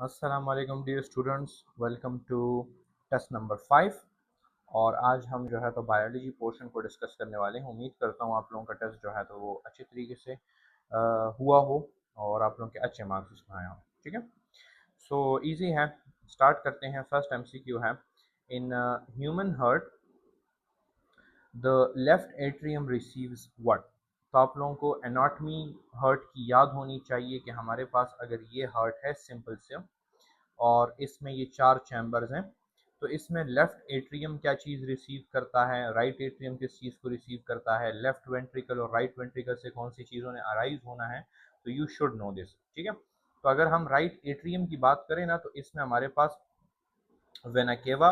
अस्सलाम वालेकुम dear students, welcome to test number 5। और आज हम जो है तो बायोलॉजी पोर्शन को डिस्कस करने वाले हैं। उम्मीद करता हूँ आप लोगों का टेस्ट जो है तो वो अच्छे तरीके से हुआ हो और आप लोगों के अच्छे मार्क्स उसमें आए हों। ठीक है, सो इजी है, स्टार्ट करते हैं। फर्स्ट एमसीक्यू है, in human heart the left atrium receives what. तो आप लोगों को एनाटॉमी हार्ट की याद होनी चाहिए कि हमारे पास अगर ये हार्ट है सिंपल से और इसमें ये 4 चैम्बर्स हैं, तो इसमें लेफ्ट एट्रियम क्या चीज़ रिसीव करता है, राइट एट्रियम किस चीज़ को रिसीव करता है, लेफ्ट वेंट्रिकल और राइट वेंट्रिकल से कौन सी चीज़ों ने अराइज होना है। तो यू शुड नो दिस। ठीक है, तो अगर हम राइट एट्रियम की बात करें ना, तो इसमें हमारे पास वेना केवा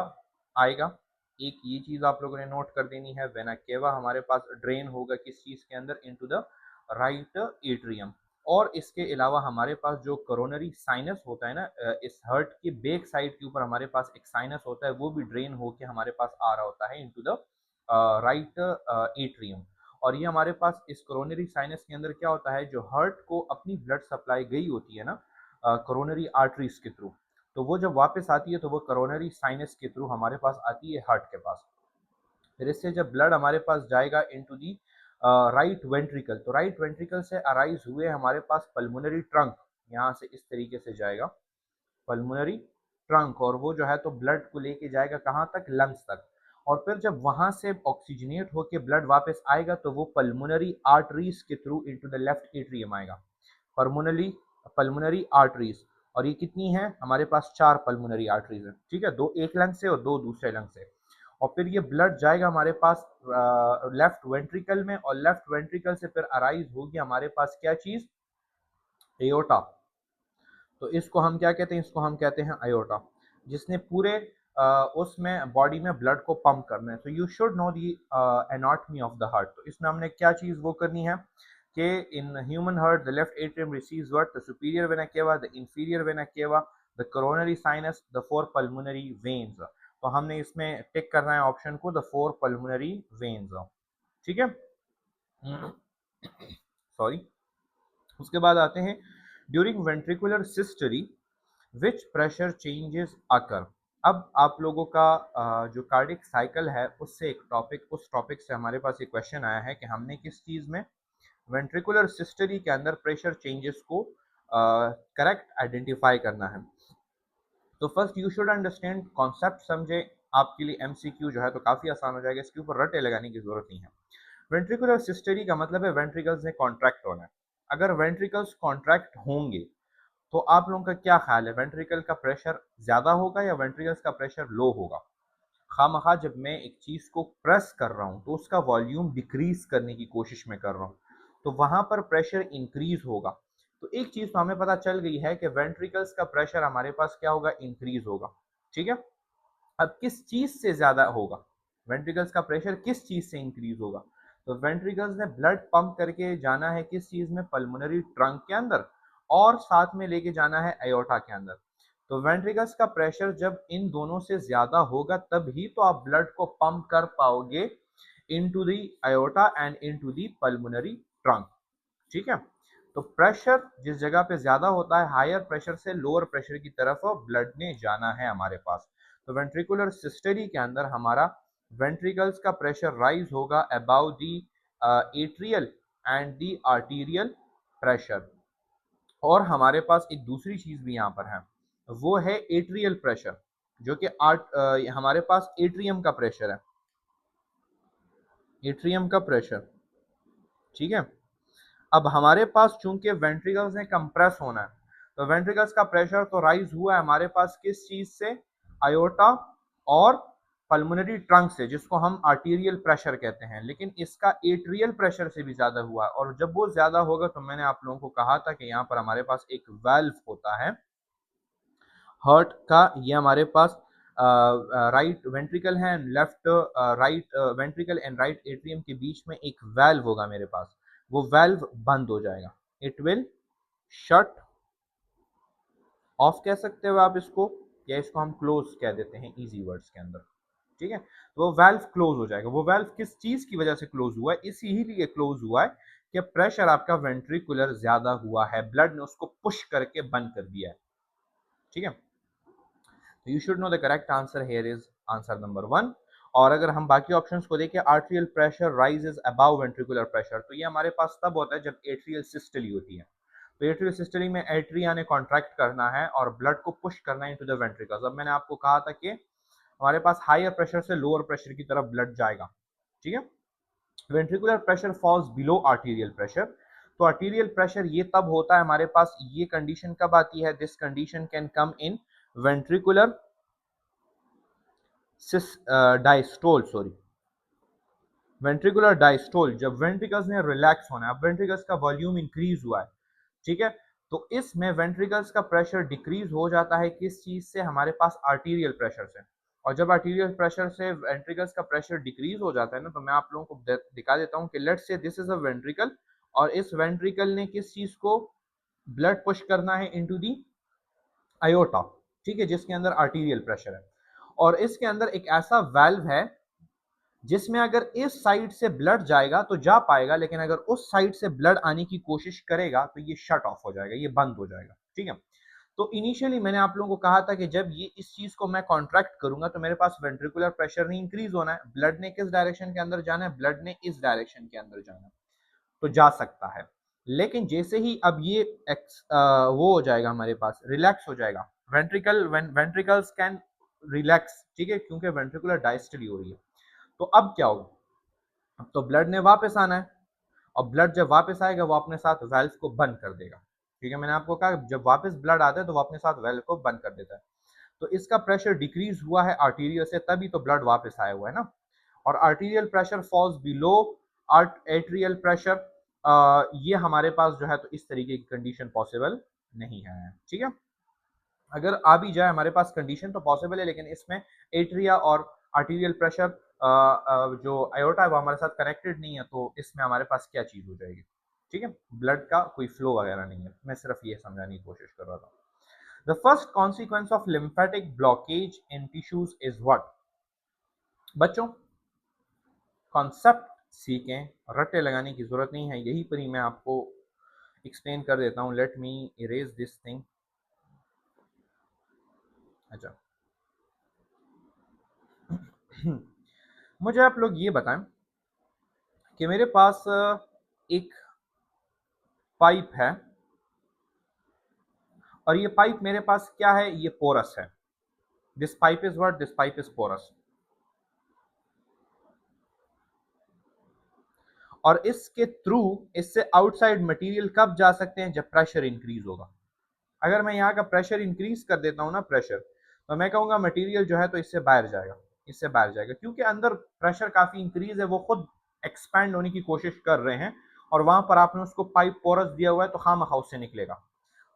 आएगा। एक ये चीज़ आप लोगों ने नोट कर देनी है, वेना केवा हमारे पास ड्रेन होगा किस चीज़ के अंदर, इनटू द राइट एट्रियम। और इसके अलावा हमारे पास जो कोरोनरी साइनस होता है ना, इस हर्ट की बैक साइड के ऊपर हमारे पास एक साइनस होता है, वो भी ड्रेन होके हमारे पास आ रहा होता है इनटू द राइट एट्रियम। और ये हमारे पास इस कोरोनरी साइनस के अंदर क्या होता है, जो हर्ट को अपनी ब्लड सप्लाई गई होती है ना कोरोनरी आर्टरीज के थ्रू, तो वो जब वापस आती है तो वो कोरोनरी साइनस के थ्रू हमारे पास आती है हार्ट के पास। फिर इससे जब ब्लड हमारे पास जाएगा इनटू दी राइट वेंट्रिकल, तो राइट वेंट्रिकल से अराइज हुए हमारे पास पल्मोनरी ट्रंक, यहाँ से इस तरीके से जाएगा पल्मोनरी ट्रंक, और वो जो है तो ब्लड को लेके जाएगा कहाँ तक, लंग्स तक। और फिर जब वहां से ऑक्सीजनेट होके ब्लड वापस आएगा तो वो पल्मोनरी आर्टरीज के through into the left atrium आएगा। पल्मोनरी पल्मोनरी आर्टरीज, और ये कितनी है हमारे पास, 4 पल्मोनरी आर्टरीज है। ठीक है, 2 एक लंग से और 2 दूसरे लंग से। और फिर ये ब्लड जाएगा हमारे पास लेफ्ट वेंट्रिकल में, और लेफ्ट वेंट्रिकल से फिर अराइज होगी हमारे पास क्या चीज, एयोटा। तो इसको हम क्या कहते हैं, इसको हम कहते हैं अयोटा, जिसने पूरे उसमें बॉडी में ब्लड को पंप करना है। तो you should know the anatomy of the heart. तो इसमें हमने क्या चीज़ वो करनी है कि in human heart the left atrium receives what, the superior vena cava, the inferior vena cava, the coronary sinus, the 4 pulmonary veins. तो हमने इसमें टिक करना है ऑप्शन को, द 4 पल्मोनरी वेन्स। ठीक है, सॉरी। उसके बाद आते हैं, during ventricular systole which pressure changes आकर। अब आप लोगों का जो कार्डिक साइकिल है उससे एक टॉपिक, उस टॉपिक से हमारे पास एक क्वेश्चन आया है कि हमने किस चीज़ में वेंट्रिकुलर सिस्टरी के अंदर प्रेशर चेंजेस को करेक्ट आइडेंटिफाई करना है। तो first you should understand concept, समझे। आपके लिए एमसीक्यू जो है तो काफ़ी आसान हो जाएगा, इसके ऊपर रटे लगाने की जरूरत नहीं है। वेंट्रिकुलर सिस्टरी का मतलब है वेंट्रिकल्स में कॉन्ट्रैक्ट होना है। अगर वेंट्रिकल्स कॉन्ट्रैक्ट होंगे तो आप लोगों का क्या ख्याल है, वेंट्रिकल का प्रेशर ज़्यादा होगा या वेंट्रिकल्स का प्रेशर लो होगा। खामखा जब मैं एक चीज़ को प्रेस कर रहा हूँ तो उसका वॉल्यूम डिक्रीज करने की कोशिश में कर रहा हूँ, तो वहाँ पर प्रेशर इंक्रीज होगा। तो एक चीज़ तो हमें पता चल गई है कि वेंट्रिकल्स का प्रेशर हमारे पास क्या होगा, इंक्रीज होगा। ठीक है, अब किस चीज़ से ज़्यादा होगा, वेंट्रिकल्स का प्रेशर किस चीज़ से इंक्रीज होगा। तो वेंट्रिकल्स ने ब्लड पंप करके जाना है किस चीज़ में, पल्मोनरी ट्रंक के अंदर, और साथ में लेके जाना है एयोर्टा के अंदर। तो वेंट्रिकल्स का प्रेशर जब इन दोनों से ज्यादा होगा तब ही तो आप ब्लड को पंप कर पाओगे into the aorta and into the pulmonary trunk. ठीक है, तो प्रेशर जिस जगह पे ज्यादा होता है, हायर प्रेशर से लोअर प्रेशर की तरफ ब्लड ने जाना है हमारे पास। तो वेंट्रिकुलर सिस्टरी के अंदर हमारा वेंट्रिकल्स का प्रेशर राइज होगा above the atrial and the arterial pressure. और हमारे पास एक दूसरी चीज भी यहाँ पर है, वो है एट्रियल प्रेशर, जो कि हमारे पास एट्रियम का प्रेशर है, एट्रियम का प्रेशर। ठीक है, अब हमारे पास चूंकि वेंट्रिकल्स ने कंप्रेस होना है, तो वेंट्रिकल्स का प्रेशर तो राइज हुआ है हमारे पास किस चीज से, आयोटा और पल्मोनरी ट्रंक से, जिसको हम आर्टीरियल प्रेशर कहते हैं। लेकिन इसका एट्रियल प्रेशर से भी ज्यादा हुआ है, और जब वो ज्यादा होगा तो मैंने आप लोगों को कहा था कि यहाँ पर हमारे पास एक वेल्व होता है हार्ट का, ये हमारे पास राइट वेंट्रिकल है, left right ventricle and right atrium के बीच में एक वेल्व होगा मेरे पास, वो वेल्व बंद हो जाएगा, इट विल शट ऑफ कह सकते हो आप इसको, या इसको हम क्लोज कह देते हैं इजी वर्ड्स के अंदर। ठीक है, तो वो वेल्व क्लोज हो जाएगा। वो वेल्व किस चीज की वजह से क्लोज हुआ है, इसी ही लिए क्लोज हुआ है कि प्रेशर आपका वेंट्रिकुलर ज्यादा हुआ है, ब्लड ने उसको पुश करके बंद कर दिया है। ठीक है, तो you should know the correct answer here is answer number 1। और अगर हम बाकी ऑप्शंस को देखें, arterial pressure rises above ventricular pressure, तो ये हमारे पास तब होता है जब एट्रियल सिस्टली होती है। तो एट्रियल सिस्टली में एट्रिया ने कॉन्ट्रैक्ट करना है और ब्लड को पुश करना है इनटू द वेंट्रिकल्स। अब मैंने आपको कहा था कि हमारे पास हायर प्रेशर से लोअर प्रेशर की तरफ ब्लड जाएगा, ठीक है। Ventricular pressure falls below arterial pressure. तो आर्टेरियल प्रेशर ये तब होता है हमारे पास, ये कंडीशन कब आती है, this condition can come in ventricular diastole, sorry, ventricular diastole, जब वेंट्रिकल्स ने रिलैक्स होना है। अब वेंट्रिकल्स का वॉल्यूम इंक्रीज हुआ है, ठीक है, तो इसमें वेंट्रिकल्स का प्रेशर डिक्रीज हो जाता है किस चीज से, हमारे पास आर्टेरियल प्रेशर से। और जब आर्टेरियल प्रेशर से वेंट्रिकल्स का प्रेशर डिक्रीज हो जाता है ना, तो मैं आप लोगों को दिखा देता हूं कि let's say this is a ventricle, और इस वेंट्रिकल ने किस चीज को ब्लड पुश करना है इनटू दी आयोटा, ठीक है, जिसके अंदर आर्टेरियल प्रेशर है। और इसके अंदर एक ऐसा वाल्व है जिसमें अगर इस साइड से ब्लड जाएगा तो जा पाएगा, लेकिन अगर उस साइड से ब्लड आने की कोशिश करेगा तो ये शट ऑफ हो जाएगा, ये बंद हो जाएगा, ठीक है। तो इनिशियली मैंने आप लोगों को कहा था कि जब ये इस चीज को मैं कॉन्ट्रैक्ट करूंगा तो मेरे पास वेंट्रिकुलर प्रेशर नहीं इंक्रीज होना है, ब्लड ने किस डायरेक्शन के अंदर जाना है, ब्लड ने इस डायरेक्शन के अंदर जाना है, तो जा सकता है। लेकिन जैसे ही अब ये वो हो जाएगा, हमारे पास रिलैक्स हो जाएगा, वेंट्रिकल्स कैन रिलैक्स, ठीक है, क्योंकि वेंट्रिकुलर डायस्टली हो रही है। तो अब क्या होगा, अब तो ब्लड ने वापस आना है, और ब्लड जब वापस आएगा वो अपने साथ वेल्व को बंद कर देगा, ठीक है। मैंने आपको कहा जब वापस ब्लड आता है तो वो अपने साथ वेल्व को बंद कर देता है। तो इसका प्रेशर डिक्रीज हुआ है आर्टीरियल से, तभी तो ब्लड वापस आया हुआ है ना। और arterial pressure falls below atrial pressure, ये हमारे पास जो है तो इस तरीके की कंडीशन पॉसिबल नहीं है, ठीक है। अगर आ भी जाए हमारे पास कंडीशन तो पॉसिबल है, लेकिन इसमें एट्रिया और आर्टीरियल प्रेशर जो आयोटा है वो हमारे साथ कनेक्टेड नहीं है, तो इसमें हमारे पास क्या चीज हो जाएगी, ठीक है, ब्लड का कोई फ्लो वगैरह नहीं है। मैं सिर्फ ये समझाने की कोशिश कर रहा था। The first consequence of lymphatic blockage in tissues is what. बच्चों, कॉन्सेप्ट सीखें, रट्टे लगाने की जरूरत नहीं है, यही पर ही मैं आपको एक्सप्लेन कर देता हूँ। Let me erase this thing. अच्छा, मुझे आप लोग ये बताएं कि मेरे पास एक पाइप है, और ये पाइप मेरे पास क्या है, ये पोरस है। This pipe is what, this pipe is porous. और इसके थ्रू इससे आउटसाइड मटेरियल कब जा सकते हैं, जब प्रेशर इंक्रीज होगा। अगर मैं यहाँ का प्रेशर इंक्रीज कर देता हूँ ना, प्रेशर, तो मैं कहूँगा मटेरियल जो है तो इससे बाहर जाएगा, इससे बाहर जाएगा, क्योंकि अंदर प्रेशर काफी इंक्रीज है, वो खुद एक्सपैंड होने की कोशिश कर रहे हैं, और वहां पर आपने उसको पाइप पोरस दिया हुआ है, तो खामखा उससे निकलेगा।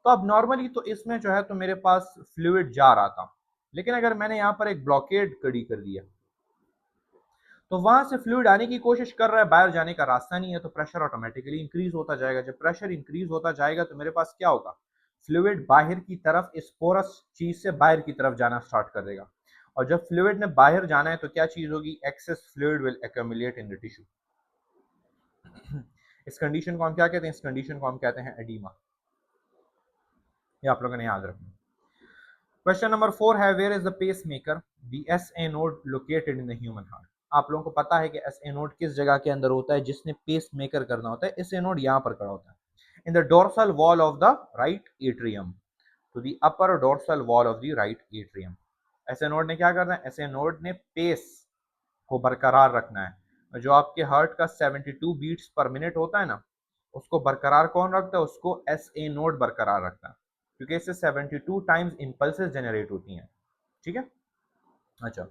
तो अब नॉर्मली तो इसमें जो है तो मेरे पास फ्लूइड जा रहा था, लेकिन अगर मैंने यहाँ पर एक ब्लॉकेड खड़ी कर दिया, तो वहां से फ्लूइड आने की कोशिश कर रहा है, बाहर जाने का रास्ता नहीं है, तो प्रेशर ऑटोमेटिकली इंक्रीज होता जाएगा। जब प्रेशर इंक्रीज होता जाएगा तो मेरे पास क्या होगा, फ्लूइड बाहर की तरफ इस पोरस चीज से बाहर की तरफ जाना स्टार्ट कर देगा। और जब फ्लूइड ने बाहर जाना है तो क्या चीज होगी, access fluid will accumulate in the tissue. इस कंडीशन को हम क्या कहते हैं, इस कंडीशन को हम कहते हैं एडीमा। ये आप लोगों ने याद रखना। क्वेश्चन नंबर 4 है, where is the pacemaker the S A node located in the human heart. आप लोगों को पता है कि एस ए नोड किस जगह के अंदर होता है, जिसने पेस मेकर करना होता है, एस ए नोड यहाँ पर खड़ा होता है, in the dorsal wall of the right atrium, to the upper dorsal wall of the right atrium. S A node ने क्या करना है, एस ए नोड ने पेस को बरकरार रखना है। जो आपके हार्ट का 72 बीट्स पर मिनट होता है ना, उसको बरकरार कौन रखता है, उसको एस ए नोड बरकरार रखता है, क्योंकि इससे 72 टाइम्स इंपल्सेस जनरेट होती हैं, ठीक है। अच्छा,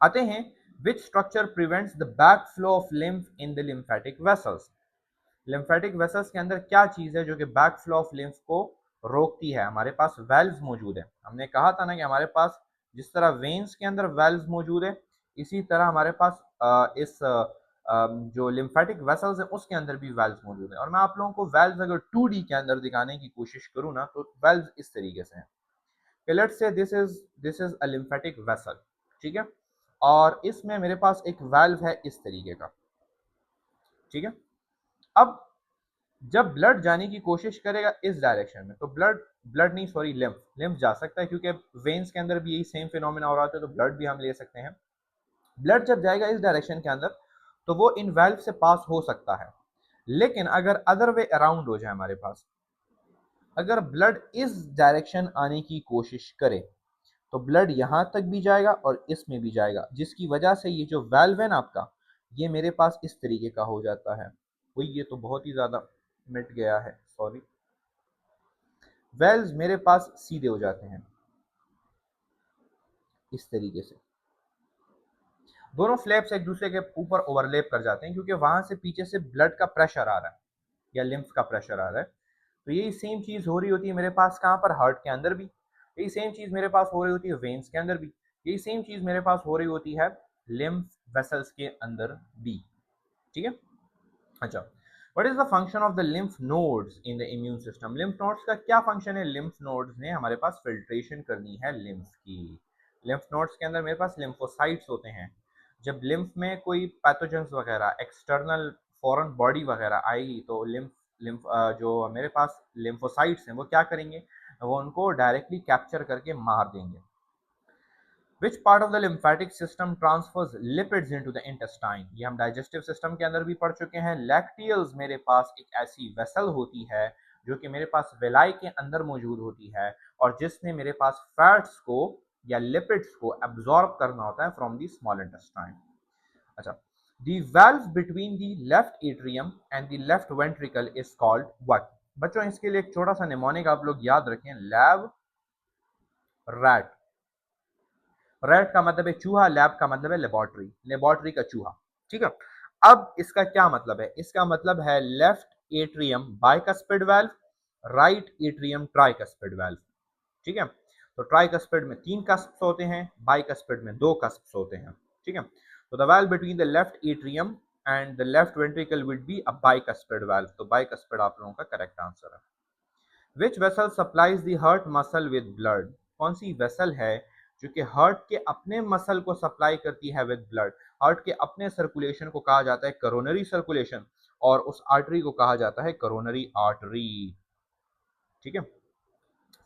आते हैं, which structure prevents the back flow of lymph in the lymphatic vessels. Lymphatic vessels के अंदर क्या चीज है जो कि बैक फ्लो ऑफ लिम्फ को रोकती है। हमारे पास वेल्व्स मौजूद है। हमने कहा था ना कि हमारे पास जिस तरह वेन्स के अंदर वेल्व्स मौजूद है, इसी तरह हमारे पास जो लिम्फेटिक वेसल्स है उसके अंदर भी वेल्व्स मौजूद है। और मैं आप लोगों को वेल्व्स अगर 2D के अंदर दिखाने की कोशिश करूँ ना, तो वेल्व्स इस तरीके से हैं। Let's say this is a lymphatic vessel, ठीक है, और इसमें मेरे पास एक वेल्व है इस तरीके का, ठीक है। अब जब ब्लड जाने की कोशिश करेगा इस डायरेक्शन में, तो ब्लड ब्लड नहीं सॉरी लिम्फ लिम्फ जा सकता है, क्योंकि वेन्स के अंदर भी यही सेम फिनोमेना हो रहा होता है, तो ब्लड भी हम ले सकते हैं। ब्लड जब जाएगा इस डायरेक्शन के अंदर तो वो इन वेल्व से पास हो सकता है। लेकिन अगर अदर वे अराउंड हो जाए हमारे पास, अगर ब्लड इस डायरेक्शन आने की कोशिश करे तो ब्लड यहां तक भी जाएगा और इसमें भी जाएगा, जिसकी वजह से ये जो वेल्व है ना आपका, ये मेरे पास इस तरीके का हो जाता है। वही, ये तो बहुत ही ज्यादा मिट गया है, सॉरी। वेल्व्स मेरे पास सीधे हो जाते हैं इस तरीके से, दोनों फ्लैप्स एक दूसरे के ऊपर ओवरलैप कर जाते हैं, क्योंकि वहां से पीछे से ब्लड का प्रेशर आ रहा है या लिम्फ का प्रेशर आ रहा है। तो यही सेम चीज हो रही होती है मेरे पास कहाँ पर, हार्ट के अंदर भी। यही सेम चीज मेरे पास हो रही होती है वेन्स के अंदर भी। यही सेम चीज मेरे पास हो रही होती है लिम्फ वेसल्स के अंदर भी। ठीक है। अच्छा, what is the function of the lymph nodes in the immune system? Lymph nodes का क्या फंक्शन है? लिम्फ नोड्स ने हमारे पास फिल्ट्रेशन करनी है लिम्फ की। लिम्फ नोड्स के अंदर मेरे पास लिम्फोसाइट्स होते हैं। जब लिम्फ में कोई पैथोजेंस वगैरह, एक्सटर्नल फॉरेन बॉडी वगैरह आएगी, तो लिम्फ लिम्फ जो मेरे पास लिम्फोसाइट्स हैं वो क्या करेंगे, वो उनको डायरेक्टली कैप्चर करके मार देंगे। Which part of the lymphatic system transfers lipids into the intestine? ये हम डाइजेस्टिव सिस्टम के अंदर भी पढ़ चुके हैं। लैक्टियल्स मेरे पास एक ऐसी वेसल होती है जो कि मेरे पास वेलाई के अंदर मौजूद होती है, और जिसने मेरे पास फैट्स को या लिपिड्स को एब्जॉर्ब करना होता है फ्रॉम दी स्मॉल इंटेस्टाइन। अच्छा, the valve between the left atrium and the left ventricle is called what? बच्चों इसके लिए एक छोटा सा निमोनिक आप लोग याद रखें, लैब रैट। रैट का मतलब है चूहा, लैब का मतलब है लेबोरेटरी, लेबोरेटरी का चूहा। ठीक है। अब इसका क्या मतलब है? इसका मतलब है left atrium bicuspid valve, right atrium tricuspid valve. ठीक है। तो ट्राइकस्पिड में 3 कस्प्स होते हैं, बाइकस्पिड में 2 कस्प्स होते हैं। ठीक है। तो the valve between the left atrium and the left ventricle would be a bicuspid valve. तो बाइकस्पिड आप लोगों का करेक्ट आंसर है। Which vessel supplies the heart muscle with blood? कौन सी वेसल है जो कि हार्ट के अपने मसल को सप्लाई करती है विद ब्लड? हार्ट के अपने सर्कुलेशन को कहा जाता है करोनरी सर्कुलेशन, और उस आर्टरी को कहा जाता है करोनरी आर्टरी। ठीक है।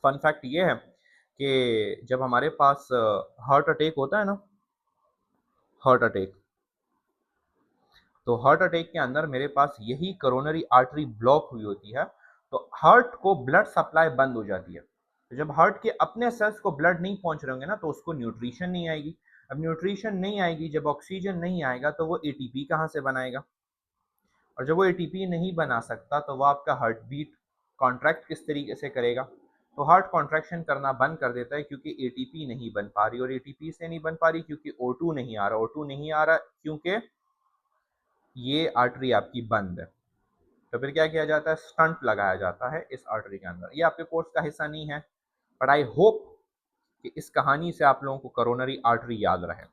फन फैक्ट ये है कि जब हमारे पास हार्ट अटैक होता है ना, हार्ट अटैक, तो हार्ट अटैक के अंदर मेरे पास यही करोनरी आर्टरी ब्लॉक हुई होती है, तो हार्ट को ब्लड सप्लाई बंद हो जाती है। तो जब हार्ट के अपने सेल्स को ब्लड नहीं पहुंच रहे होंगे ना, तो उसको न्यूट्रिशन नहीं आएगी। अब न्यूट्रिशन नहीं आएगी, जब ऑक्सीजन नहीं आएगा तो वो एटीपी कहाँ से बनाएगा? और जब वो एटीपी नहीं बना सकता तो वो आपका हार्ट बीट कॉन्ट्रैक्ट किस तरीके से करेगा? तो हार्ट कॉन्ट्रैक्शन करना बंद कर देता है, क्योंकि एटीपी नहीं बन पा रही। और एटीपी से नहीं बन पा रही क्योंकि O2 नहीं आ रहा, O2 नहीं आ रहा क्योंकि ये आर्टरी आपकी बंद है। तो फिर क्या किया जाता है? स्टंट लगाया जाता है इस आर्टरी के अंदर। ये आपके कोर्स का हिस्सा नहीं है, बट आई होप कि इस कहानी से आप लोगों को करोनरी आर्टरी याद रहे।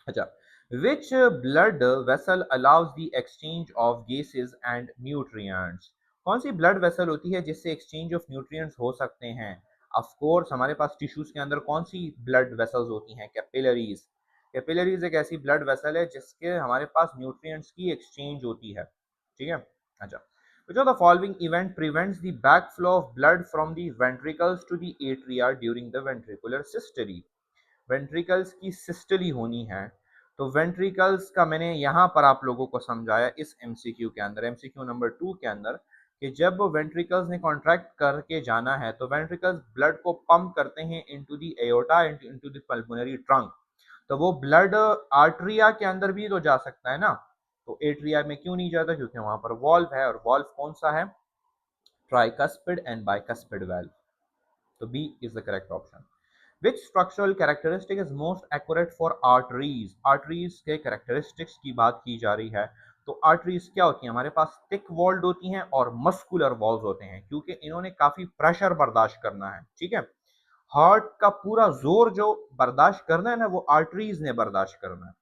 अच्छा, which blood vessel allows the exchange of gases and nutrients? कौन सी ब्लड वेसल होती है जिससे एक्सचेंज ऑफ न्यूट्रिएंट्स हो सकते हैं? ऑफ कोर्स हमारे पास टिश्यूज के अंदर कौन सी ब्लड वेसल्स होती हैं? कैपिलरीज। कैपिलरीज एक ऐसी ब्लड वेसल है जिसके हमारे पास न्यूट्रिएंट्स की एक्सचेंज होती है। ठीक है। अच्छा, which of the following event prevents the backflow of blood from the ventricles to the atria during the ventricular systole? Ventricles की सिस्टली होनी है, तो वेंट्रिकल्स का मैंने यहाँ पर आप लोगों को समझाया इस एमसीक्यू के अंदर, एमसीक्यू नंबर 2 के अंदर, कि जब वेंट्रिकल्स ने कॉन्ट्रैक्ट करके जाना है तो वेंट्रिकल्स ब्लड को पंप करते हैं into the aorta, into the pulmonary trunk. तो वो ब्लड आर्टरिया के अंदर भी तो जा सकता है ना, तो एट्रिया में क्यों नहीं जाता? क्योंकि वहां पर वॉल्व है, और वॉल्व कौन सा है? Tricuspid and bicuspid valve. तो B is the correct option. Which structural characteristic is most accurate for arteries? Arteries के characteristics की बात की जा रही है, तो arteries क्या होती हैं? हमारे पास thick walled होती हैं और muscular walls होते हैं, क्योंकि इन्होंने काफी प्रेशर बर्दाश्त करना है। ठीक है। हार्ट का पूरा जोर जो बर्दाश्त करना है ना, वो आर्टरीज ने बर्दाश्त करना है।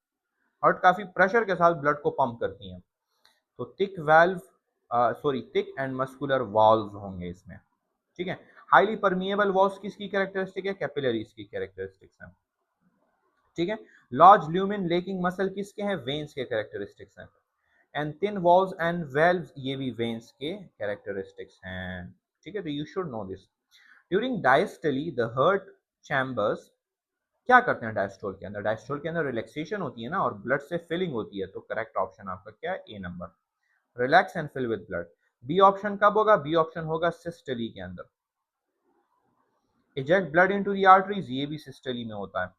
हार्ट काफी प्रेशर के साथ ब्लड को पंप करती हैं, तो thick valve, sorry thick and muscular valve होंगे इसमें। ठीक है। हाईली परमिएबल वॉल्स किसकी कैरेक्टरिस्टिक है? कैपिलरीज की कैरेक्टरिस्टिक्स है। ठीक है। लार्ज ल्यूमिन लेकिंग मसल किसके हैं? वेन्स के कैरेक्टरिस्टिक्स हैं। And thin walls and valves, ये भी वेन्स के कैरेक्टरिस्टिक्स हैं। ठीक है, तो you should know this. During diastole the heart chambers, क्या करते हैं डायस्टोल के अंदर? डायस्टोल के अंदर रिलैक्सेशन होती है ना, और ब्लड से फिलिंग होती है, तो करेक्ट ऑप्शन आपका क्या है? A number, relax and fill with blood. B option कब होगा? बी ऑप्शन होगा सिस्टली के अंदर। Eject blood into the arteries, ये भी सिस्टली में होता है।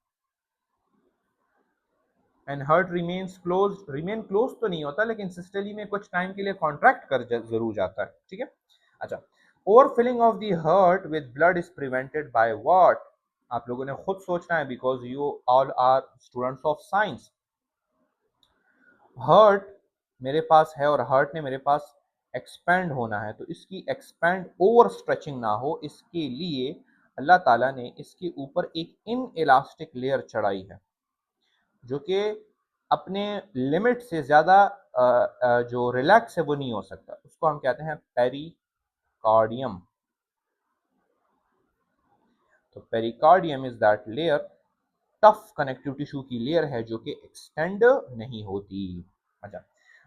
And heart remains close, remain close तो नहीं होता, लेकिन सिस्टली में कुछ टाइम के लिए कॉन्ट्रैक्ट कर जरूर जाता है। ठीक है, अच्छा। Over filling of the heart with blood is prevented by what? आप लोगों ने खुद सोचना है, because you all are students of science. Heart मेरे पास है और हार्ट ने मेरे पास एक्सपैंड होना है, तो इसकी एक्सपैंड ओवर स्ट्रेचिंग ना हो, इसके लिए अल्लाह ताला ने इसके ऊपर एक इन इलास्टिक लेयर चढ़ाई है, जो कि अपने लिमिट से ज़्यादा जो रिलैक्स है वो नहीं हो सकता। उसको हम कहते हैं पेरिकार्डियम। तो pericardium is that layer, tough connective tissue की लेयर है जो कि एक्सटेंड नहीं होती। अच्छा,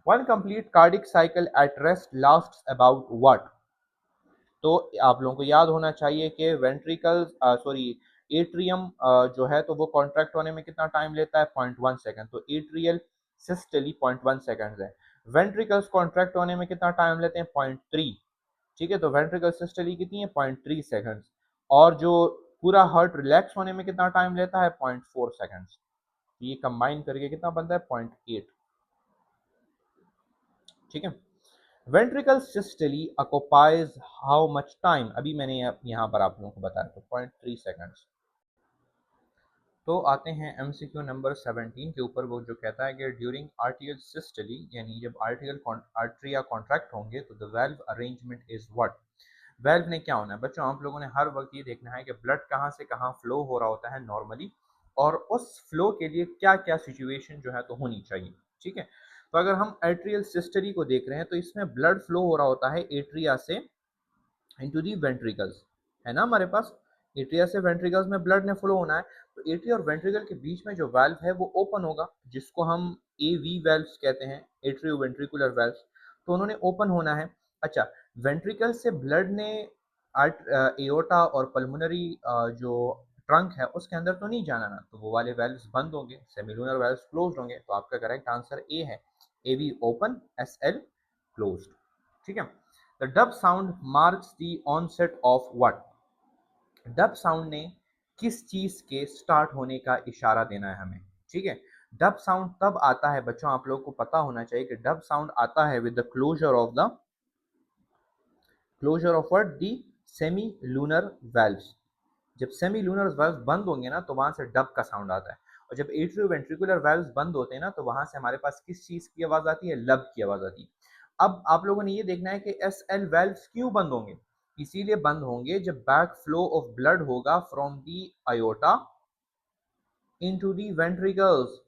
one complete cardiac cycle at rest last about what? तो आप लोगों को याद होना चाहिए कि वेंट्रिकल्स, सॉरी, एट्रियम जो है तो वो कॉन्ट्रैक्ट होने में कितना टाइम लेता है? 0.1 सेकंड। तो एट्रियल सिस्टली 0.1 सेकंड है। वेंट्रिकल्स कॉन्ट्रैक्ट होने में कितना टाइम लेते हैं? 0.3। ठीक है, तो वेंट्रिकल सिस्टली कितनी है? 0.3 सेकंड्स। और जो पूरा हार्ट रिलैक्स होने में कितना टाइम लेता है? 0.4 सेकंड्स। ये कंबाइन करके कितना बनता है? 0.8। ठीक है, ventricle systole occupies how much time? अभी मैंने यहाँ पर आप लोगों को बताया, तो 0.3 सेकंड्स। तो आते हैं एमसीक्यू नंबर 17 के ऊपर, वो जो कहता है कि ड्यूरिंग आर्टियल सिस्टली, यानी जब आर्टियल आर्टरिया कॉन्ट्रैक्ट होंगे, तो the valve arrangement is what? Valve ने क्या होना है बच्चों? आप लोगों ने हर वक्त ये देखना है कि ब्लड कहाँ से कहाँ फ्लो हो रहा होता है नॉर्मली, और उस फ्लो के लिए क्या क्या सिचुएशन जो है तो होनी चाहिए। ठीक है, तो अगर हम एट्रियल सिस्टली को देख रहे हैं, तो इसमें ब्लड फ्लो हो रहा होता है एट्रिया से इनटू दी वेंट्रिकल्स, है ना हमारे पास। एट्रिया से वेंट्रिकल्स में ब्लड ने फ्लो होना है, तो एट्रिया और वेंट्रिकल के बीच में जो वाल्व है वो ओपन होगा, जिसको हम ए वी वेल्व्स कहते हैं, एट्रियो वेंट्रिकुलर वेल्व्स। तो उन्होंने ओपन होना है। अच्छा, वेंट्रिकल से ब्लड ने एओर्टा और पल्मोनरी जो ट्रंक है उसके अंदर तो नहीं जाना ना, तो वो वाले वेल्व्स बंद होंगे, सेमिलुनर वेल्व्स क्लोज्ड होंगे। तो आपका करेक्ट आंसर ए है, A V open, S L closed. ठीक है, the dub sound marks the onset of what? Dub sound ने किस चीज के स्टार्ट होने का इशारा देना है हमें? ठीक है, डब साउंड तब आता है बच्चों, आप लोगों को पता होना चाहिए कि डब साउंड आता है with the closure of what? The semilunar valves. जब सेमी लूनर वेल्व्स बंद होंगे ना, तो वहां से डब का साउंड आता है। और जब एट्रियो वेंट्रिकुलर वेल्व्स बंद होते हैं ना, तो वहां से हमारे पास किस चीज की आवाज आती है? लब की आवाज आती है। अब आप लोगों ने ये देखना है कि एस एल वेल्व्स क्यों बंद होंगे? इसीलिए बंद होंगे जब बैक फ्लो ऑफ ब्लड होगा from the iota into the ventricles.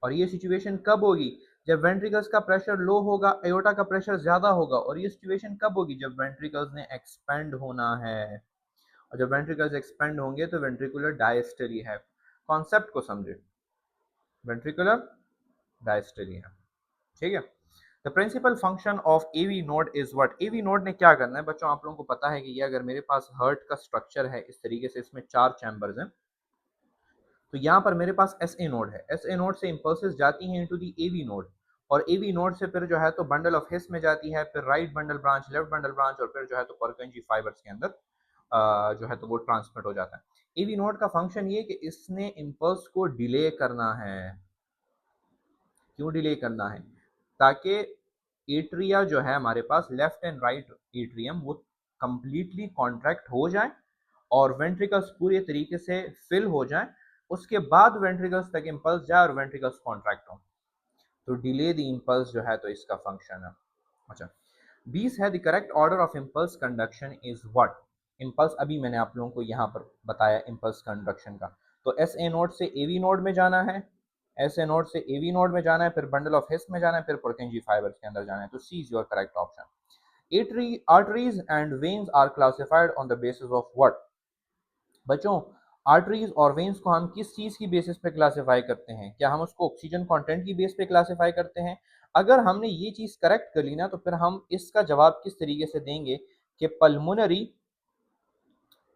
और ये सिचुएशन कब होगी? जब वेंट्रिकल्स का प्रेशर लो होगा, एयोटा का प्रेशर ज्यादा होगा। और ये सिचुएशन कब होगी? जब वेंट्रिकल्स ने एक्सपेंड होना है। और जब वेंट्रिकल्स एक्सपेंड होंगे तो वेंट्रिकुलर डायस्टली है। कॉन्सेप्ट को समझे, वेंट्रिकुलर डायस्टली है। ठीक है, the principal function of AV node is what? AV node ने क्या करना है बच्चों? आप लोगों को पता है कि ये अगर मेरे पास हार्ट का स्ट्रक्चर है इस तरीके से, इसमें 4 चैम्बर्स हैं, तो यहाँ पर मेरे पास एस ए नोड है। एस ए नोड से इम्पल्सेस जाती हैं इनटू दी एवी नोड, और एवी नोड से फिर जो है तो बंडल ऑफ हिस में जाती है, फिर right bundle branch, left bundle branch, और फिर जो है तो परकेंजी फाइबर्स के अंदर जो है तो वो ट्रांसमिट हो जाता है। एवी नोड का फंक्शन ये कि इसने इम्पल्स को डिले करना है। क्यों डिले करना है? ताकि एट्रिया जो है हमारे पास, लेफ्ट एंड राइट एट्रियम, वो कंप्लीटली कॉन्ट्रैक्ट हो जाए और वेंट्रिकल्स पूरे तरीके से फिल हो जाए, उसके बाद वेंट्रिकल्स तक इम्पल्स जाए और वेंट्रिकल्स कॉन्ट्रैक्ट हो। तो डिले द इम्पल्स जो है तो इसका फंक्शन है। अच्छा, 20 है, the correct order of impulse conduction is what? Impulse अभी मैंने आप लोगों को यहाँ पर बताया इम्पल्स कंडक्शन का। तो एस ए नोड से ए वी नोड में जाना है, एस ए नोड से ए वी नोड में जाना है, फिर बंडल ऑफ हिस में जाना है, फिर पुरकेंजी फाइबर्स के अंदर जाना है। तो C is your correct option. Arteries and veins are classified on the basis of what? बच्चों, आर्टरीज और वेन्स को हम किस चीज़ की बेसिस पे क्लासिफाई करते हैं? क्या हम उसको ऑक्सीजन कंटेंट की बेस पे क्लासिफाई करते हैं? अगर हमने ये चीज़ करेक्ट कर ली ना, तो फिर हम इसका जवाब किस तरीके से देंगे कि पल्मोनरी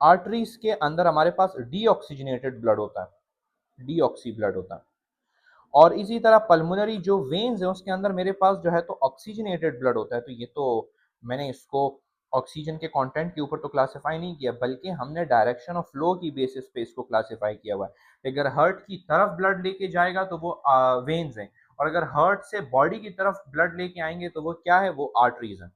आर्टरीज के अंदर हमारे पास डीऑक्सीजनेटेड ब्लड होता है, डीऑक्सी ब्लड होता है। और इसी तरह पल्मोनरी जो वेन्स है उसके अंदर मेरे पास जो है तो ऑक्सीजनेटेड ब्लड होता है। तो ये तो मैंने इसको ऑक्सीजन के कंटेंट के ऊपर तो क्लासिफाई नहीं किया, बल्कि हमने डायरेक्शन ऑफ फ्लो की बेसिस पे इसको क्लासिफाई किया हुआ है। अगर हार्ट की तरफ ब्लड लेके जाएगा तो वो वेन्स हैं, और अगर हार्ट से बॉडी की तरफ ब्लड लेके आएंगे तो वो क्या है, वो आर्टरीज हैं।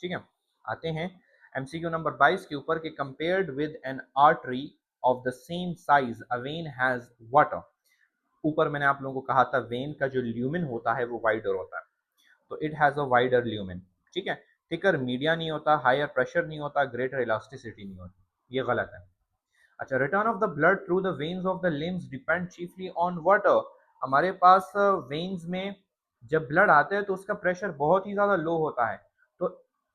ठीक है, आते हैं एमसीक्यू नंबर 22 के ऊपर कि compared with N artery of the same size a when has water. ऊपर मैंने आप लोगों को कहा था वेन का जो ल्यूमेन होता है वो वाइडर होता है, तो it has a wider lumen. ठीक है, थिकर मीडिया नहीं होता, हायर प्रेशर नहीं होता, ग्रेटर इलास्टिसिटी नहीं होती, ये गलत है। अच्छा, return of the blood through the veins of the limbs depend chiefly on water. हमारे पास वेन्स में जब ब्लड आता है तो उसका प्रेशर बहुत ही ज़्यादा लो होता है, तो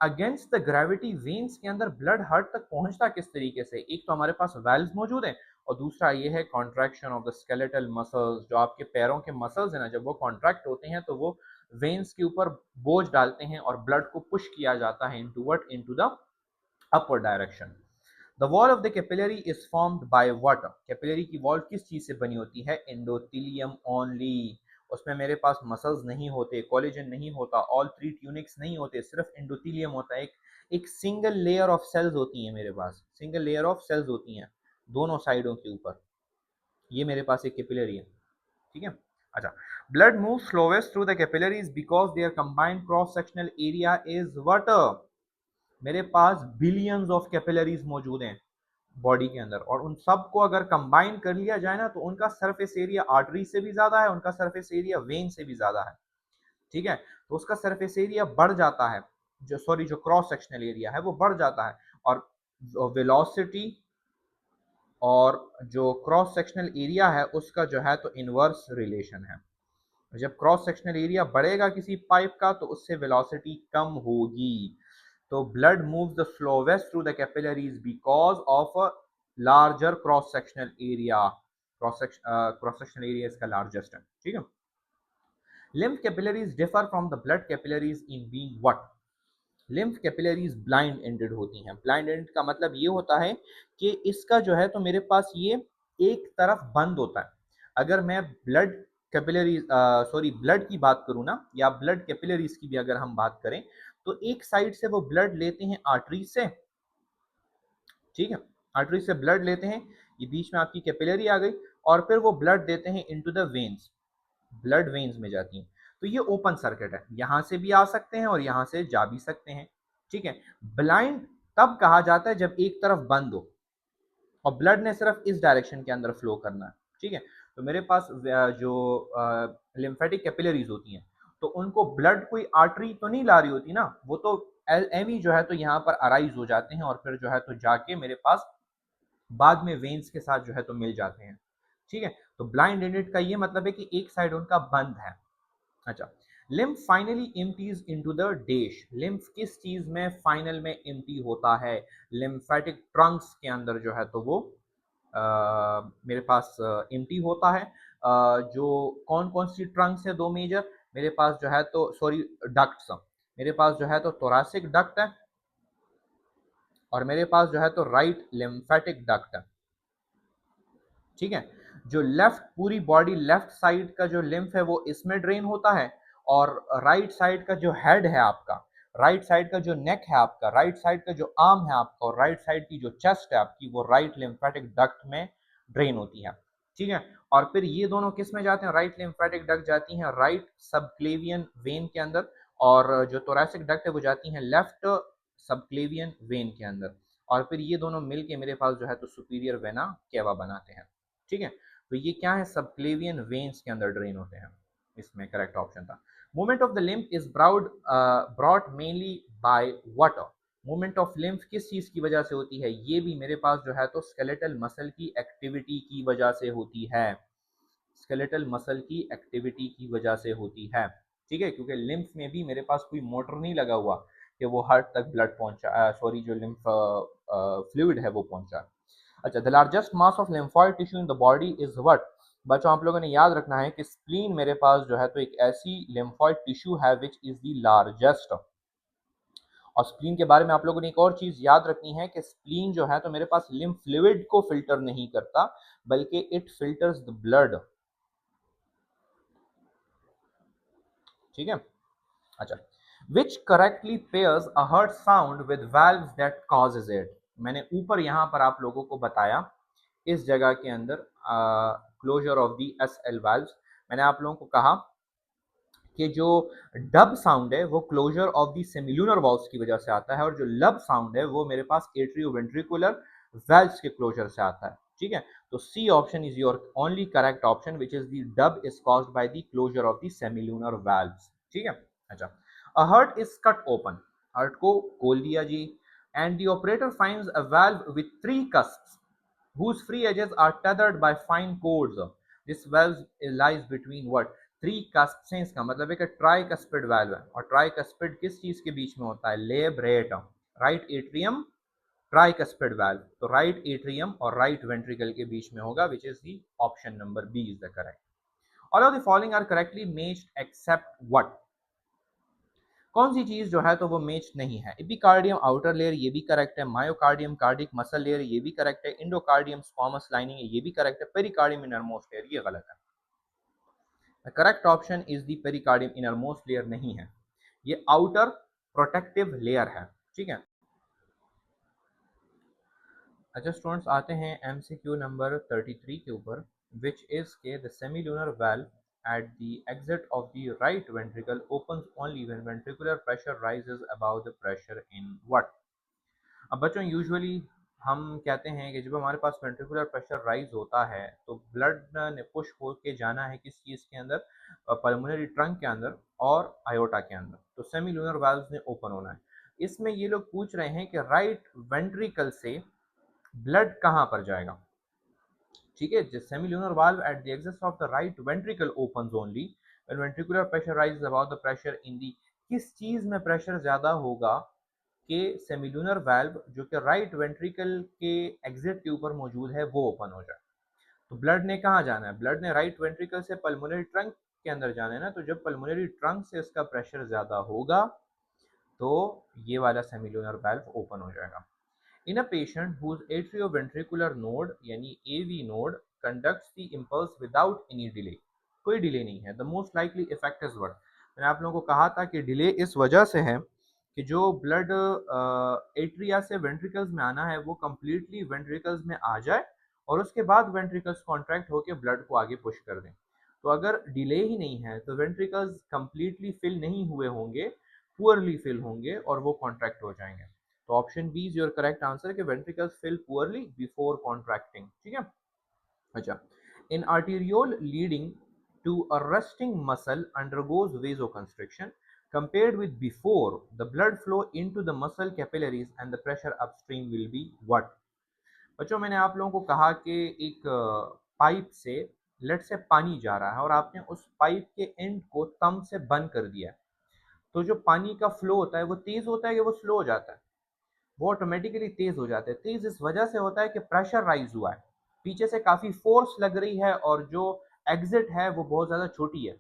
अगेंस्ट द ग्रेविटी वेन्स के अंदर ब्लड हार्ट तक पहुंचता किस तरीके से? एक तो हमारे पास वेल्व्स मौजूद हैं, और दूसरा ये है contraction of the skeletal muscles. जो आपके पैरों के मसल्स हैं ना, जब वो कॉन्ट्रैक्ट होते हैं तो वो वेन्स के ऊपर बोझ डालते हैं और ब्लड को पुश किया जाता है into the upward direction. The wall of the capillary is formed by water. Capillary की वॉल किस चीज से बनी होती है? Endothelium only. उसमें मेरे पास मसल्स नहीं होते, कोलेजन नहीं होता, ऑल थ्री ट्यूनिक्स नहीं होते, सिर्फ एंडोथेलियम होता है। एक सिंगल लेयर ऑफ सेल्स होती है मेरे पास, सिंगल लेयर ऑफ सेल्स होती हैं दोनों साइडों के ऊपर। ये मेरे पास एक कैपिलरी है। ठीक है, अच्छा, blood move slowest through the capillaries because their combined cross sectional area is water. मेरे पास बिलियंस ऑफ कैपिलरीज मौजूद हैं बॉडी के अंदर, और उन सब को अगर कंबाइन कर लिया जाए ना, तो उनका सरफेस एरिया आर्टरी से भी ज्यादा है, उनका सरफेस एरिया वेन से भी ज्यादा है। ठीक है, तो उसका सरफेस एरिया बढ़ जाता है, जो क्रॉस सेक्शनल एरिया है वो बढ़ जाता है, और वेलोसिटी और जो क्रॉस सेक्शनल एरिया है उसका जो है तो इनवर्स रिलेशन है। जब क्रॉस सेक्शनल एरिया बढ़ेगा किसी पाइप का, तो उससे वेलोसिटी कम होगी। तो blood moves the slowest through the capillaries because of a larger cross sectional area. Cross sectional area इसका लार्जेस्ट है। ठीक है, lymph capillaries differ from the blood capillaries in being what? Lymph capillaries blind ended होती हैं। Blind ended का मतलब ये होता है कि इसका जो है तो मेरे पास ये एक तरफ बंद होता है। अगर मैं ब्लड कैपिलरीज ब्लड की बात करूँ ना, या ब्लड कैपिलरीज की भी अगर हम बात करें, तो एक साइड से वो ब्लड लेते हैं आर्टरी से। ठीक है, आर्टरी से ब्लड लेते हैं, ये बीच में आपकी कैपिलरी आ गई, और फिर वो ब्लड देते हैं into the veins, blood veins में जाती हैं। तो ये ओपन सर्किट है, यहां से भी आ सकते हैं और यहां से जा भी सकते हैं। ठीक है, ब्लाइंड तब कहा जाता है जब एक तरफ बंद हो और ब्लड ने सिर्फ इस डायरेक्शन के अंदर फ्लो करना है। ठीक है, तो मेरे पास जो लिम्फेटिक कैपिलरीज होती हैं, तो उनको ब्लड कोई आर्टरी तो नहीं ला रही होती ना, वो तो एम जो है तो यहाँ पर अराइज हो जाते हैं, और फिर जो है तो जाके मेरे पास बाद में वेन्स के साथ जो है तो मिल जाते हैं। ठीक है, तो ब्लाइंड एंडेड का ये मतलब है कि एक साइड उनका बंद है। अच्छा, lymph finally empties into the dash. Lymph किस चीज में फाइनल में एम्प्टी होता है? लिम्फेटिक ट्रंक्स के अंदर जो है तो वो मेरे पास एम्प्टी होता है। जो कौन कौन सी ट्रंक्स है? दो मेजर मेरे पास जो है तो डक्ट्स। मेरे पास जो है तो थोरैसिक डक्ट है, और मेरे पास जो है तो राइट लिम्फेटिक डक्ट है। ठीक है, जो लेफ्ट पूरी बॉडी लेफ्ट साइड का जो लिम्फ है वो इसमें ड्रेन होता है, और राइट साइड का जो हेड है आपका, राइट साइड का जो नेक है आपका, राइट साइड का जो आर्म है आपका, और राइट साइड की जो चेस्ट है आपकी, वो राइट लिम्फेटिक डक्ट में ड्रेन होती है। ठीक है, और फिर ये दोनों किस में जाते हैं? राइट लिम्फेटिक डक्ट जाती हैं राइट सबक्लेवियन वेन के अंदर, और जो थोरैसिक डक्ट है वो जाती हैं लेफ्ट सबक्लेवियन वेन के अंदर, और फिर ये दोनों मिलके मेरे पास जो है तो सुपीरियर वेना केवा बनाते हैं। ठीक है, तो ये क्या है? सबक्लेवियन वेन्स के अंदर ड्रेन होते हैं। इसमें करेक्ट ऑप्शन था। Movement of the lymph is brought mainly by water. Movement of lymph किस चीज की वजह से होती है? ये भी मेरे पास जो है तो स्केलेटल मसल की एक्टिविटी की वजह से होती है। स्केलेटल मसल की एक्टिविटी की वजह से होती है। ठीक है, क्योंकि लिम्फ में भी मेरे पास कोई मोटर नहीं लगा हुआ कि वो हार्ट तक ब्लड पहुंचा, जो लिम्फ फ्लूइड है वो पहुंचा। अच्छा, the largest mass of lymphoid tissue in the body is what? बच्चों आप लोगों ने याद रखना है कि स्प्लीन मेरे पास जो है तो एक ऐसी लिम्फोइड टिश्यू है विच इज द लार्जेस्ट। और स्प्लीन के बारे में आप लोगों ने एक और चीज याद रखनी है कि स्प्लीन जो है तो मेरे पास लिम्फ फ्लूइड को फिल्टर नहीं करता, बल्कि इट फिल्टर्स द ब्लड। ठीक है। अच्छा, which correctly pairs a heart sound with valves that causes it. मैंने ऊपर यहां पर आप लोगों को बताया इस जगह के अंदर closure of the S L valves, मैंने आप लोगों को कहा कि जो डब साउंड है वो closure of the semilunar valves की वजह से आता है, और जो लब साउंड है वो मेरे पास एट्रियोवेंट्रिकुलर वाल्व्स के क्लोजर से आता है। ठीक है, तो C option is your only correct option, which is the dub is caused by the closure of the semilunar valves. ठीक है। अच्छा, a heart is cut open, heart को खोल दिया जी, and the operator finds a valve with three cusps whose free edges are tethered by fine cords. This valve lies between what? Three cusps हैं, इसका मतलब है कि ट्राइकस्पिड वाल्व है, और ट्राइकस्पिड किस चीज के बीच में होता है? लेब रेटम, राइट एट्रियम, ट्राइकस्पिड वाल्व, तो राइट एट्रियम और राइट वेंट्रिकल के बीच में होगा, which is the option number B is the correct. All of the following are correctly matched except what. कौन सी चीज जो है तो वो मैच नहीं है? एपिकार्डियम आउटर लेयर, ये भी करेक्ट है। मायोकार्डियम कार्डिक मसल लेयर, ये भी करेक्ट है। इंडोकार्डियम स्क्वामस लाइनिंग, ये भी करेक्ट है। पेरिकार्डियम इनरमोस्ट लेयर, ये गलत है। The correct option is the pericardium innermost layer नहीं है, ये आउटर प्रोटेक्टिव लेयर है। ठीक है। अच्छा स्टूडेंट्स, आते हैं एमसीक्यू नंबर 33 के ऊपर, विच इज के the semilunar valve at the exit of the right ventricle opens only when ventricular pressure rises above the pressure in what? अब बच्चों यूजुअली हम कहते हैं कि जब हमारे पास वेंट्रिकुलर प्रेशर राइज होता है तो ब्लड ने पुश हो के जाना है किस चीज़ के अंदर? पल्मोनरी ट्रंक के अंदर और आयोटा के अंदर, तो सेमिलुनर वाल्व्स ने ओपन होना है। इसमें ये लोग पूछ रहे हैं कि राइट वेंट्रिकल से ब्लड कहाँ पर जाएगा? ठीक है, the semilunar valve at the exit of the right ventricle opens only when ventricular pressure rises above the pressure in the, किस चीज में प्रेशर ज्यादा होगा कि सेमिलुनर वाल्व जो कि राइट वेंट्रिकल के एग्जिट के ऊपर मौजूद है वो ओपन हो जाए? तो ब्लड ने कहाँ जाना है? ब्लड ने राइट वेंट्रिकल से पल्मोनरी ट्रंक के अंदर जाना है ना, तो जब पल्मोनरी ट्रंक से इसका प्रेशर ज्यादा होगा तो ये वाला सेमिलुनर वाल्व ओपन हो जाएगा। In a patient whose atrioventricular node यानी AV node conducts the impulse without any delay, कोई डिले नहीं है, the most likely effect is what? मैंने आप लोगों को कहा था कि डिले इस वजह से है कि जो ब्लड एट्रिया से वेंट्रिकल्स में आना है वो कंप्लीटली वेंट्रिकल्स में आ जाए और उसके बाद वेंट्रिकल्स कॉन्ट्रैक्ट होकर ब्लड को आगे पुश कर दें। तो अगर डिले ही नहीं है तो वेंट्रिकल्स कंप्लीटली फिल नहीं हुए होंगे, पुअरली फिल होंगे और वो कॉन्ट्रैक्ट हो जाएंगे। तो option B is your correct answer कि ventricles fill poorly before contracting. ठीक है। अच्छा, in arteriole leading to a resting muscle undergoes vasoconstriction compared with before the blood flow into the muscle capillaries and the pressure upstream will be what? बच्चों मैंने आप लोगों को कहा कि एक पाइप से लेट से पानी जा रहा है और आपने उस पाइप के एंड को तम से बंद कर दिया है, तो जो पानी का फ्लो होता है वो तेज होता है कि वो स्लो हो जाता है? वो ऑटोमेटिकली तेज हो जाते हैं। तेज इस वजह से होता है कि प्रेशर राइज हुआ है, पीछे से काफी फोर्स लग रही है और जो एग्जिट है वो बहुत ज्यादा छोटी है,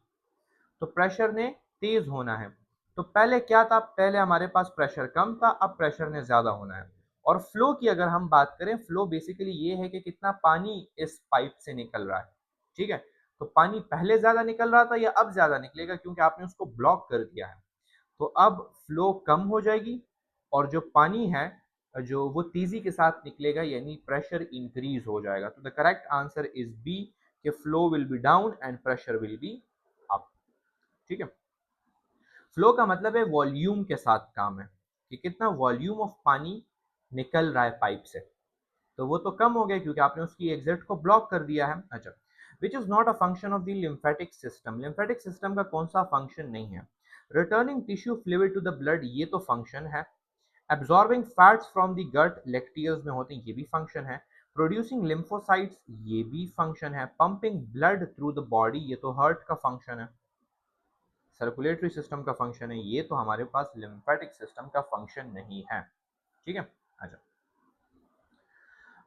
तो प्रेशर ने तेज होना है। तो पहले क्या था? पहले हमारे पास प्रेशर कम था, अब प्रेशर ने ज्यादा होना है। और फ्लो की अगर हम बात करें, फ्लो बेसिकली ये है कि कितना पानी इस पाइप से निकल रहा है। ठीक है, तो पानी पहले ज्यादा निकल रहा था या अब ज्यादा निकलेगा क्योंकि आपने उसको ब्लॉक कर दिया है? तो अब फ्लो कम हो जाएगी और जो पानी है जो वो तेजी के साथ निकलेगा, यानी प्रेशर इंक्रीज हो जाएगा। तो the correct answer is B कि flow will be down and pressure will be up. ठीक है। फ्लो का मतलब है वॉल्यूम के साथ काम है कि कितना वॉल्यूम ऑफ पानी निकल रहा है पाइप से, तो वो तो कम हो गया क्योंकि आपने उसकी एग्जिट को ब्लॉक कर दिया है। अच्छा, which is not a function of the lymphatic system, lymphatic system का कौन सा फंक्शन नहीं है? Returning tissue fluid to the blood, ये तो फंक्शन है। Absorbing fats from the gut, lacteals में होते हैं, ये भी फंक्शन है। प्रोड्यूसिंग लिम्फोसाइट्स, ये भी फंक्शन है। Pumping blood through the body, ये तो हार्ट का फंक्शन है। सर्कुलेटरी सिस्टम का फंक्शन है, ये तो हमारे पास लिम्फेटिक सिस्टम का फंक्शन नहीं है। ठीक है। अच्छा,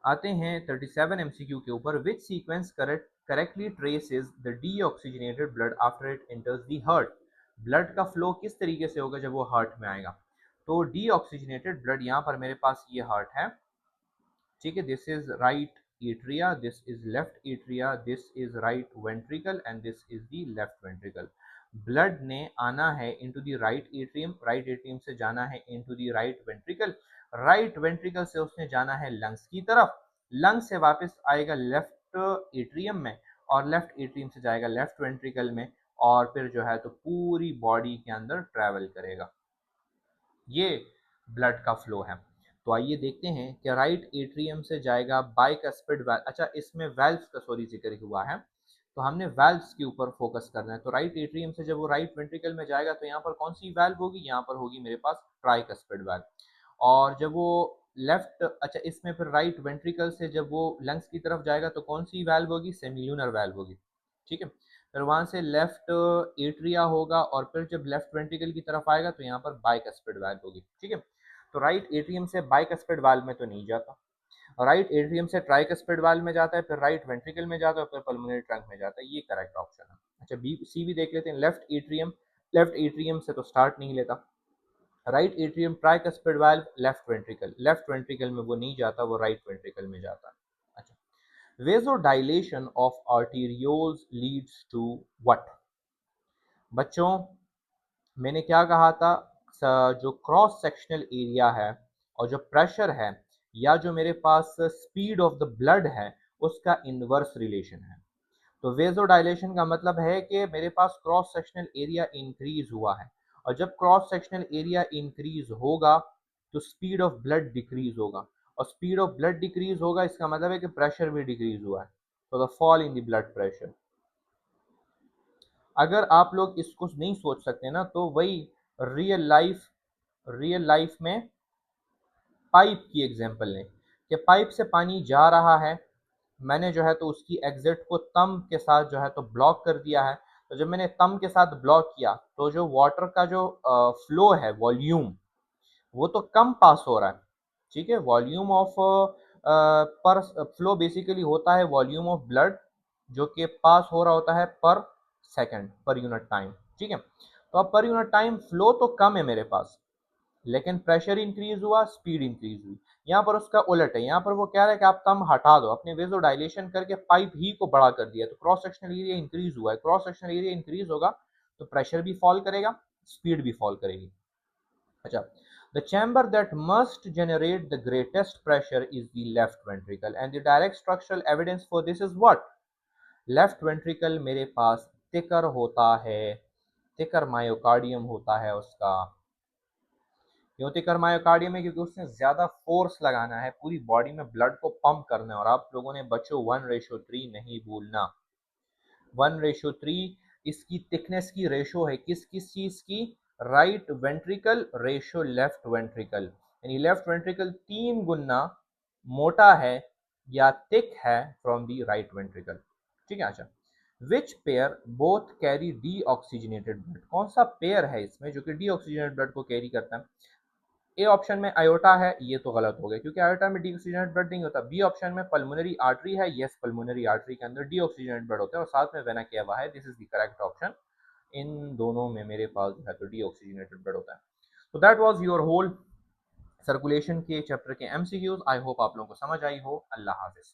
आते हैं 37 MCQ के ऊपर, विच sequence correctly traces the deoxygenated blood after it enters the heart. Blood का फ्लो किस तरीके से होगा जब वो हार्ट में आएगा। तो डीऑक्सीजनेटेड ब्लड, यहाँ पर मेरे पास ये हार्ट है, ठीक है, this is right atria, this is left atria, this is right ventricle and this is the left ventricle. Blood ने आना है इनटू द राइट एट्रियम से जाना है into the right ventricle, right ventricle से उसने जाना है लंग्स की तरफ, लंग्स से वापस आएगा लेफ्ट एट्रियम में, और लेफ्ट एट्रियम से जाएगा लेफ्ट वेंट्रिकल में, और फिर जो है तो पूरी बॉडी के अंदर ट्रैवल करेगा। ये ब्लड का फ्लो है। तो आइए देखते हैं कि राइट एट्रियम से जाएगा बाइकस्पिड वैल्व, अच्छा इसमें वेल्व्स का सॉरी जिक्र हुआ है, तो हमने वेल्व्स के ऊपर फोकस करना है। तो राइट एट्रियम से जब वो राइट वेंट्रिकल में जाएगा तो यहाँ पर कौन सी वेल्व होगी, यहाँ पर होगी मेरे पास ट्राइकस्पिड वेल्व। और जब वो लेफ्ट, अच्छा इसमें फिर राइट वेंट्रिकल से जब वो लंग्स की तरफ जाएगा तो कौन सी वेल्व होगी, सेमिल्यूनर वेल्व होगी, ठीक है। फिर वहां से लेफ्ट एट्रिया होगा, और फिर जब लेफ्ट वेंट्रिकल की तरफ आएगा तो यहाँ पर बाइकस्पिड वाल्व होगी, ठीक है। तो राइट एट्रियम से बाइकस्पिड वाल्व में तो नहीं जाता, राइट एट्रियम से ट्राइकस्पिड वाल्व में जाता है, फिर राइट वेंट्रिकल में जाता है, फिर पल्मोनरी ट्रंक में जाता है। ये करेक्ट ऑप्शन है। अच्छा बी सी भी देख लेते हैं, लेफ्ट एट्रियम से तो स्टार्ट नहीं लेता, right atrium tricuspid valve, left ventricle में वो नहीं जाता, वो राइट वेंट्रिकल में जाता है। अच्छा, vasodilation of arterioles leads to what. बच्चों मैंने क्या कहा था, जो क्रॉस सेक्शनल एरिया है और जो प्रेशर है, या जो मेरे पास स्पीड ऑफ द ब्लड है, उसका इनवर्स रिलेशन है। तो वेजोडाइलेशन का मतलब है कि मेरे पास क्रॉस सेक्शनल एरिया इंक्रीज हुआ है, और जब क्रॉस सेक्शनल एरिया इंक्रीज होगा तो स्पीड ऑफ ब्लड डिक्रीज होगा, और स्पीड ऑफ ब्लड डिक्रीज होगा इसका मतलब है कि प्रेशर भी डिक्रीज हुआ है, तो the fall in the blood pressure. अगर आप लोग इसको नहीं सोच सकते ना, तो वही रियल लाइफ में पाइप की एग्जांपल लें कि पाइप से पानी जा रहा है, मैंने जो है तो उसकी एग्जिट को तम के साथ जो है तो ब्लॉक कर दिया है। तो जब मैंने तम के साथ ब्लॉक किया तो जो वाटर का जो फ्लो है, वॉल्यूम, वो तो कम पास हो रहा है, ठीक है। वॉल्यूम ऑफ पर फ्लो बेसिकली होता है वॉल्यूम ऑफ ब्लड जो कि पास हो रहा होता है पर सेकंड, पर यूनिट टाइम, ठीक है। तो अब पर यूनिट टाइम फ्लो तो कम है मेरे पास, लेकिन प्रेशर इंक्रीज हुआ, स्पीड इंक्रीज हुई। यहाँ पर उसका उलट है, यहाँ पर वो कह रहा है कि आप तम हटा दो, अपने वेजो डायलेशन करके पाइप ही को बड़ा कर दिया, तो क्रॉस सेक्शनल एरिया इंक्रीज हुआ है, क्रॉस सेक्शनल एरिया इंक्रीज होगा तो प्रेशर भी फॉल करेगा, स्पीड भी फॉल करेगी। अच्छा, the chamber that must generate the greatest pressure is the left ventricle and the direct structural evidence for this is what? Left ventricle मेरे पास thicker होता है, थिकर मायोकार्डियम होता है उसका। क्यों थिकर मायोकार्डियम है, क्योंकि उसने ज्यादा फोर्स लगाना है, पूरी बॉडी में ब्लड को पंप करना है। और आप लोगों ने बच्चों 1:3 नहीं भूलना, 1:3 इसकी थिकनेस की रेशो है, किस किस चीज की, right ventricle ratio left ventricle, यानी लेफ्ट वेंट्रिकल 3 गुना मोटा है या थिक है फ्रॉम दी राइट वेंट्रिकल, ठीक है। अच्छा, which pair both carry D oxygenated blood, कौन सा पेयर है इसमें जो कि डी ऑक्सीजनेटेड ब्लड को कैरी करता है। ए ऑप्शन में आयोटा है, ये तो गलत हो गया क्योंकि आयोटा में डीऑक्सीजनेटेड ब्लड नहीं होता। बी ऑप्शन में पल्मोनरी आर्टरी है, यस पल्मोनरी आर्टरी के अंदर डीऑक्सीजनेटेड ब्लड होता है और साथ में वेना केवा है, this is the correct option. इन दोनों में मेरे पास जो है तो डीऑक्सीजनेटेड ब्लड होता है। तो that was your whole circulation के चैप्टर के एमसीक्यूज। आई होप आप लोगों को समझ आई हो। अल्लाह हाफिज।